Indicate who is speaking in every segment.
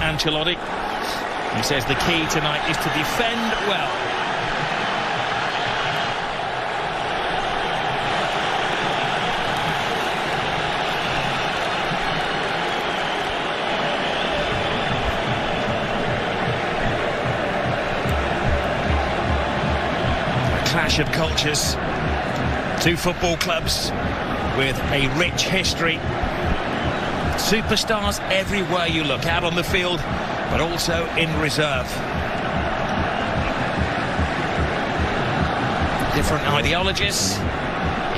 Speaker 1: Ancelotti. He says the key tonight is to defend well. A clash of cultures. Two football clubs with a rich history. Superstars everywhere you look, out on the field, but also in reserve. Different ideologies,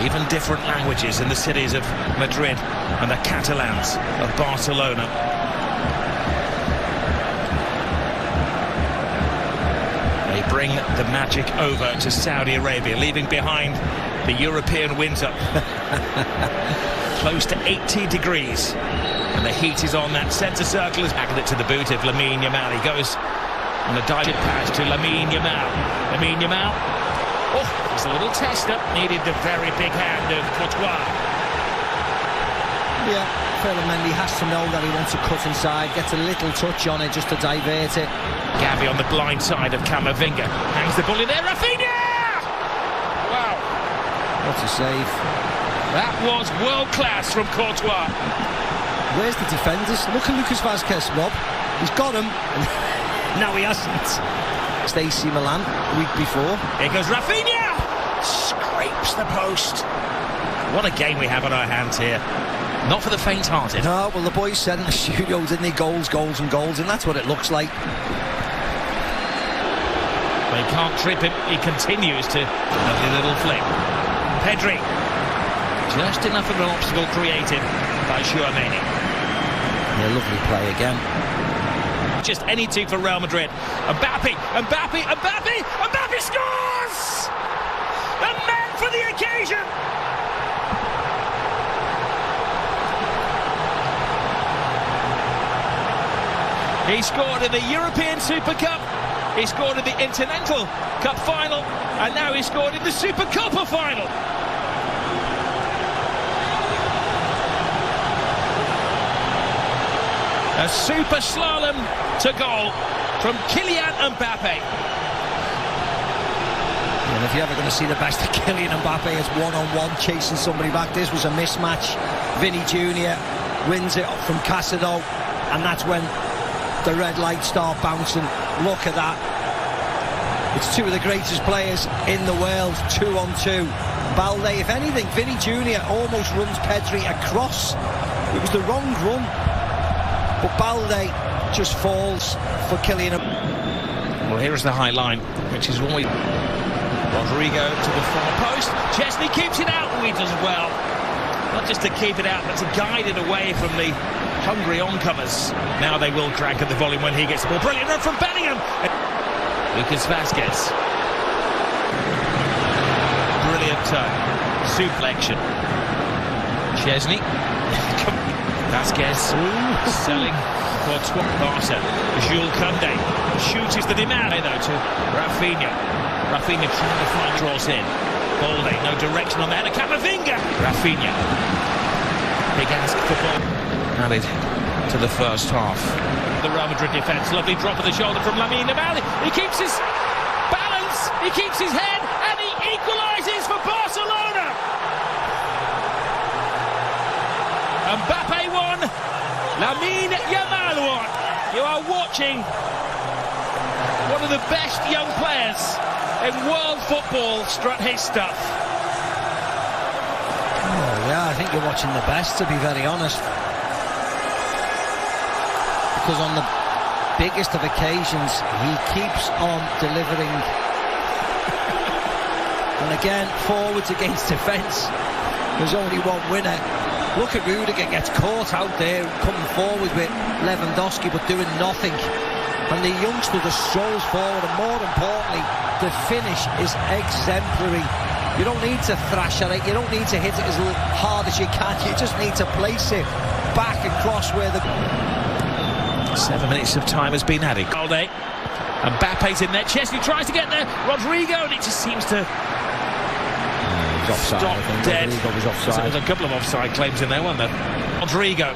Speaker 1: even different languages in the cities of Madrid and the Catalans of Barcelona. They bring the magic over to Saudi Arabia, leaving behind the European winter. Close to 80 degrees. And the heat is on. That centre circle is back it to the boot of Lamine Yamal. He goes on a diving pass to Lamine Yamal. Lamine Yamal. Oh, it's a little tester. Needed the very big hand of Courtois.
Speaker 2: Yeah, Mendy has to know that he wants to cut inside, gets a little touch on it just to divert it.
Speaker 1: Gavi on the blind side of Camavinga. Hangs the ball in there. Rafinha! Wow.
Speaker 2: What a save.
Speaker 1: That was world class from Courtois.
Speaker 2: Where's the defenders? Look at Lucas Vazquez, Rob. He's got him. Now he hasn't. AC Milan, the week before.
Speaker 1: Here goes Rafinha! Scrapes the post. What a game we have on our hands here. Not for the faint-hearted.
Speaker 2: No, well, the boys said in the studio, didn't they? Goals, goals and goals, and that's what it looks like.
Speaker 1: They can't trip him. He continues to... Lovely little flick. Pedri. Just enough of an obstacle created by Chouameni.
Speaker 2: Yeah, lovely play again.
Speaker 1: Just any two for Real Madrid. Mbappe scores! A man for the occasion! He scored in the European Super Cup, he scored in the Intercontinental Cup final, and now he scored in the Super Copa final. A super slalom to goal from Kylian Mbappe.
Speaker 2: And if you're ever going to see the best of Kylian Mbappe, it's one-on-one chasing somebody back. This was a mismatch. Vinny Jr. wins it from Casado, and that's when the red lights start bouncing. Look at that. It's two of the greatest players in the world, 2-on-2. Balde, if anything, Vinny Jr. almost runs Pedri across. It was the wrong run. But Balde just falls for Kylian.
Speaker 1: Well, here is the high line, which is always Rodrigo to the far post. Chesney keeps it out. Oh, he does well. Not just to keep it out, but to guide it away from the hungry oncomers. Now they will crank at the volume when he gets the ball. Brilliant run from Bellingham. Lucas Vazquez. Brilliant turn. Suplection. Chesney. Vazquez selling Courtois. Barca. Jules Koundé shoots the demand though to Rafinha. Rafinha trying to find draws in. Balde, no direction on that. And Camavinga. Rafinha. Big ask for ball. Added to the first half. The Real Madrid defence. Lovely drop of the shoulder from Lamine Yamal. He keeps his balance. He keeps his head, and he equalises for Barcelona. Mbappe won, Lamine Yamal won. You are watching one of the best young players in world football strut his stuff.
Speaker 2: Oh, yeah, I think you're watching the best, to be very honest. Because on the biggest of occasions, he keeps on delivering. And again, forwards against defence. There's only one winner. Look at Rudiger, gets caught out there, coming forward with Lewandowski, but doing nothing. And the youngster just strolls forward, and more importantly, the finish is exemplary. You don't need to thrash at it, you don't need to hit it as hard as you can, you just need to place it back across where the...
Speaker 1: 7 minutes of time has been added. Balde. Mbappe's in there, Chesney tries to get there, Rodrigo, and it just seems to...
Speaker 2: Offside,
Speaker 1: stop dead.
Speaker 2: Was offside.
Speaker 1: So there's a couple of offside claims in there, weren't there? Rodrigo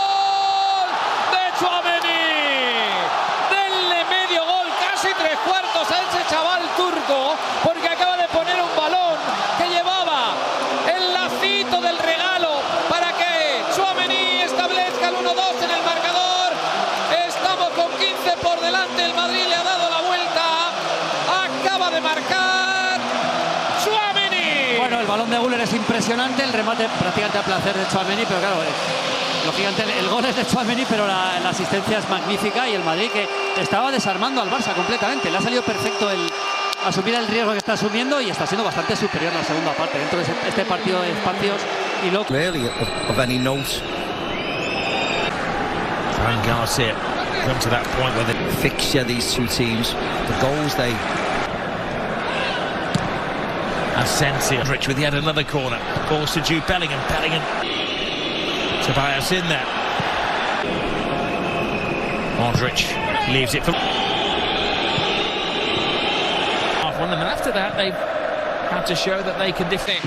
Speaker 3: impresionante. El Madrid le ha dado la vuelta. Acaba de marcar Tchouaméni.
Speaker 4: Bueno, el balón de Güler es impresionante, el remate prácticamente a placer de Tchouaméni, pero claro, lógicamente el gol es de Tchouaméni, pero la asistencia es magnífica, y el Madrid que estaba desarmando al Barça completamente. Le ha salido perfecto asumir el riesgo que está asumiendo, y está siendo bastante superior en la segunda parte dentro de este partido de espacios y lo
Speaker 2: Really, of any note.
Speaker 1: Fran Garcia come to that point where the
Speaker 2: Fixture, these two teams, the goals they.
Speaker 1: Asensio rich with yet another corner. Balls to Jude Bellingham. Tobias in there. Modric leaves it for one, and after that they've had to show that they can defend.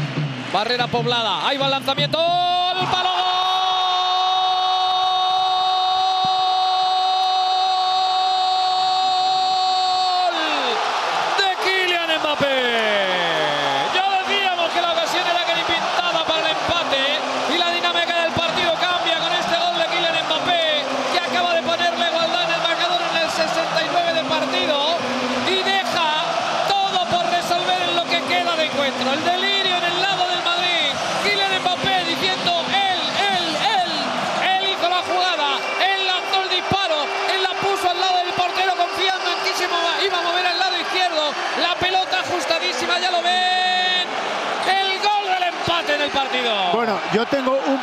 Speaker 3: Barrera poblada. Ahí va el lanzamiento. ¡El palo! El delirio en el lado del Madrid. Kylian Mbappé diciendo él hizo la jugada, él lanzó el disparo, él la puso al lado del portero confiando en que iba a mover al lado izquierdo. La pelota ajustadísima, ya lo ven. El gol del empate en el partido.
Speaker 5: Bueno, yo tengo un